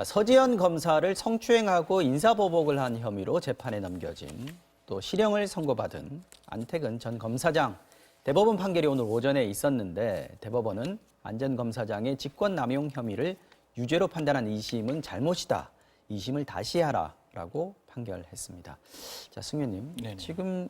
자, 서지현 검사를 성추행하고 인사보복을 한 혐의로 재판에 넘겨진 또 실형을 선고받은 안태근 전 검사장. 대법원 판결이 오늘 오전에 있었는데 대법원은 안 전 검사장의 직권남용 혐의를 유죄로 판단한 2심은 잘못이다. 2심을 다시 하라라고 판결했습니다. 자, 승윤님, 네네. 지금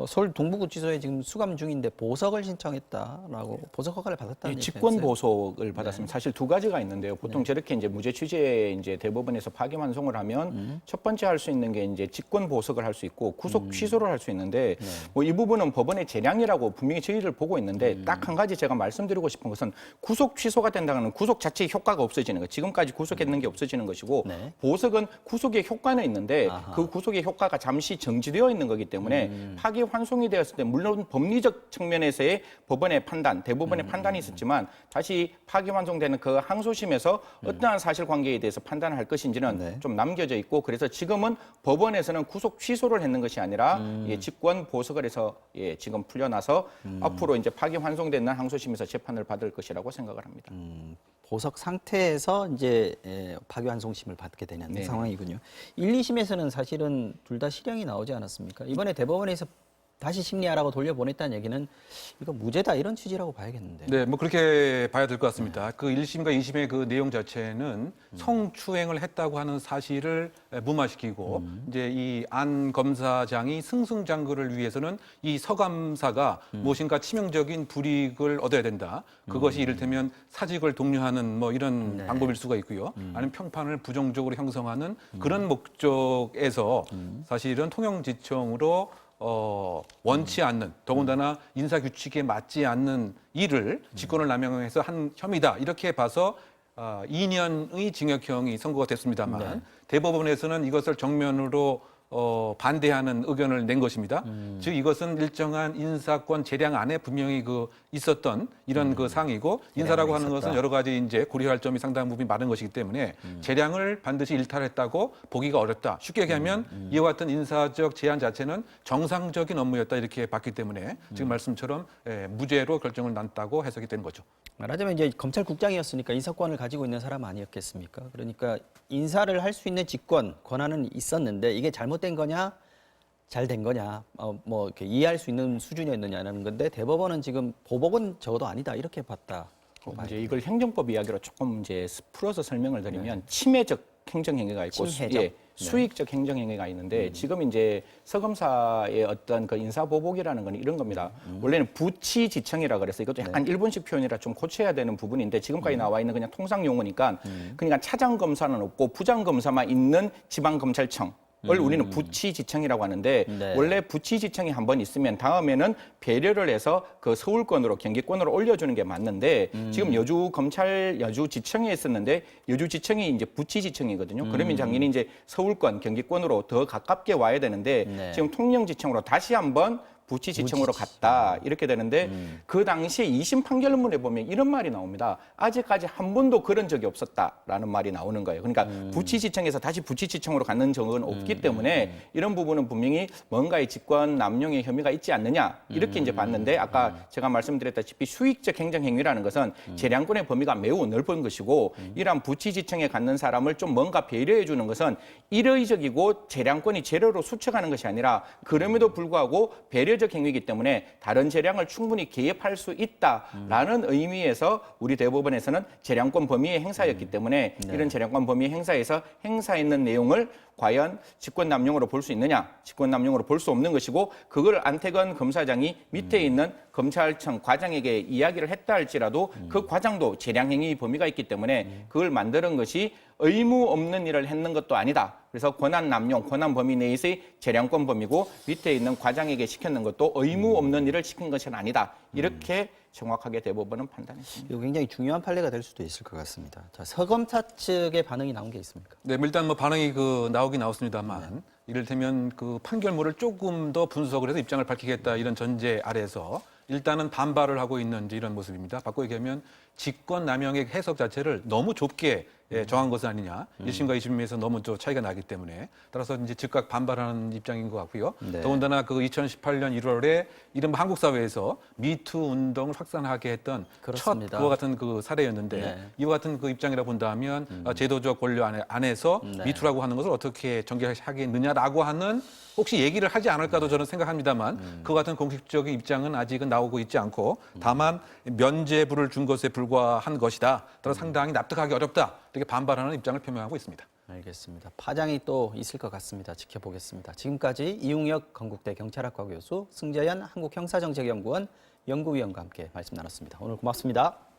서울 동부구치소에 지금 수감 중인데 보석을 신청했다라고 보석 허가를 받았다는 얘기가 직권 있어요. 보석을 받았습니다. 사실 두 가지가 있는데요. 보통 저렇게 이제 무죄 취지에 이제 대법원에서 파기환송을 하면 첫 번째 할 수 있는 게 이제 직권 보석을 할 수 있고 구속 취소를 할 수 있는데 뭐 이 부분은 법원의 재량이라고 분명히 저희를 보고 있는데 딱 한 가지 제가 말씀드리고 싶은 것은 구속 취소가 된다는 구속 자체의 효과가 없어지는 거. 지금까지 구속했는 게 없어지는 것이고 네. 보석은 구속의 효과는 있는데 아하. 그 구속의 효과가 잠시 정지되어 있는 거기 때문에 파기 환송이 되었을 때 물론 법리적 측면에서의 법원의 판단, 대법원의 판단이 있었지만 다시 파기 환송되는 그 항소심에서 어떠한 사실관계에 대해서 판단을 할 것인지는 네. 좀 남겨져 있고 그래서 지금은 법원에서는 구속 취소를 했는 것이 아니라 예, 직권 보석을 해서 예, 지금 풀려나서 앞으로 이제 파기 환송되는 항소심에서 재판을 받을 것이라고 생각을 합니다. 보석 상태에서 이제 파기환송심을 받게 되는 네네. 상황이군요. 1, 2심에서는 사실은 둘 다 실형이 나오지 않았습니까? 이번에 대법원에서 다시 심리하라고 돌려보냈다는 얘기는 이거 무죄다 이런 취지라고 봐야겠는데. 네, 뭐 그렇게 봐야 될 것 같습니다. 그 1심과 2심의 그 내용 자체는 성추행을 했다고 하는 사실을 무마시키고 이제 이 안 검사장이 승승장구를 위해서는 이 서감사가 무엇인가 치명적인 불이익을 얻어야 된다. 그것이 이를테면 사직을 독려하는 뭐 이런 네. 방법일 수가 있고요. 아니면 평판을 부정적으로 형성하는 그런 목적에서 사실은 통영지청으로 원치 않는 더군다나 인사규칙에 맞지 않는 일을 직권을 남용해서 한 혐의다 이렇게 봐서 2년의 징역형이 선고가 됐습니다만 네. 대법원에서는 이것을 정면으로 반대하는 의견을 낸 것입니다. 즉 이것은 일정한 인사권 재량 안에 분명히 그 있었던 이런 그 사항이고 인사라고 하는 있었다. 것은 여러 가지 이제 고려할 점이 상당 부분 많은 것이기 때문에 재량을 반드시 일탈했다고 보기가 어렵다. 쉽게 얘기하면 이와 같은 인사적 제한 자체는 정상적인 업무였다 이렇게 봤기 때문에 지금 말씀처럼 무죄로 결정을 났다고 해석이 된 거죠. 말하자면 이제 검찰국장이었으니까 인사권을 가지고 있는 사람 아니었겠습니까? 그러니까 인사를 할 수 있는 직권, 권한은 있었는데 이게 잘못된 거냐, 잘 된 거냐, 뭐 이렇게 이해할 수 있는 수준이었느냐는 건데 대법원은 지금 보복은 적어도 아니다 이렇게 봤다. 이제 이걸 행정법 이야기로 조금 이제 풀어서 설명을 드리면 침해적 행정행위가 있고 침해적. 수익적 행정행위가 있는데 지금 이제 서검사의 어떤 그 인사보복이라는 건 이런 겁니다. 원래는 부치지청이라 그래서 이것도 약간 일본식 표현이라 좀 고쳐야 되는 부분인데 지금까지 나와 있는 그냥 통상 용어니까 그러니까 차장검사는 없고 부장검사만 있는 지방검찰청 을 우리는 부치지청이라고 하는데 네. 원래 부치지청이 한 번 있으면 다음에는 배려를 해서 그 서울권으로 경기권으로 올려주는 게 맞는데 지금 여주지청에 있었는데 여주지청이 이제 부치지청이거든요. 그러면 당연히 이제 서울권 경기권으로 더 가깝게 와야 되는데 네. 지금 통영지청으로 다시 한번 부치지청으로 갔다 이렇게 되는데 그 당시에 2심 판결문에 보면 이런 말이 나옵니다. 아직까지 한 번도 그런 적이 없었다라는 말이 나오는 거예요. 그러니까 부치지청에서 다시 부치지청으로 갔는 적은 없기 때문에 이런 부분은 분명히 뭔가의 직권 남용의 혐의가 있지 않느냐 이렇게 이제 봤는데 아까 제가 말씀드렸다시피 수익적 행정행위라는 것은 재량권의 범위가 매우 넓은 것이고 이러한 부치지청에 갖는 사람을 좀 뭔가 배려해 주는 것은 일의적이고 재량권이 제로로 수쳐가는 것이 아니라 그럼에도 불구하고 배려적 행위이기 때문에 다른 재량을 충분히 개입할 수 있다라는 의미에서 우리 대법원에서는 재량권 범위의 행사였기 때문에 이런 재량권 범위의 행사에서 행사했는 내용을 과연 직권남용으로 볼 수 있느냐, 직권남용으로 볼 수 없는 것이고 그걸 안태근 검사장이 밑에 있는 검찰청 과장에게 이야기를 했다 할지라도 그 과장도 재량행위 범위가 있기 때문에 그걸 만드는 것이 의무 없는 일을 했는 것도 아니다. 그래서 권한 남용, 권한 범위 내에서의 재량권 범위고 밑에 있는 과장에게 시켰는 것도 의무 없는 일을 시킨 것은 아니다. 이렇게 정확하게 대법원은 판단했습니다. 이거 굉장히 중요한 판례가 될 수도 있을 것 같습니다. 자, 서검사 측의 반응이 나온 게 있습니까? 네, 뭐 일단 뭐 반응이 나오긴 나왔습니다만 이를테면 그 판결문을 조금 더 분석을 해서 입장을 밝히겠다 이런 전제 아래에서 일단은 반발을 하고 있는 이런 모습입니다. 바꿔 얘기하면 직권 남용의 해석 자체를 너무 좁게 정한 것은 아니냐. 1심과 2심에서 너무 또 차이가 나기 때문에 따라서 이제 즉각 반발하는 입장인 것 같고요. 네. 더군다나 그 2018년 1월에 이른바 한국 사회에서 미투 운동을 확산하게 했던 그렇습니다. 첫 그와 같은 그 사례였는데 네. 이와 같은 그 입장이라 본다면 제도적 권리 안에서 네. 미투라고 하는 것을 어떻게 전개하겠느냐라고 하는 혹시 얘기를 하지 않을까도 저는 생각합니다만 그 같은 공식적인 입장은 아직은 나오고 있지 않고 다만 면죄부를 준 것에 불과한 것이다. 따라서 상당히 납득하기 어렵다. 이렇게 반발하는 입장을 표명하고 있습니다. 알겠습니다. 파장이 또 있을 것 같습니다. 지켜보겠습니다. 지금까지 이웅혁 건국대 경찰학과 교수, 승재현 한국형사정책연구원 연구위원과 함께 말씀 나눴습니다. 오늘 고맙습니다.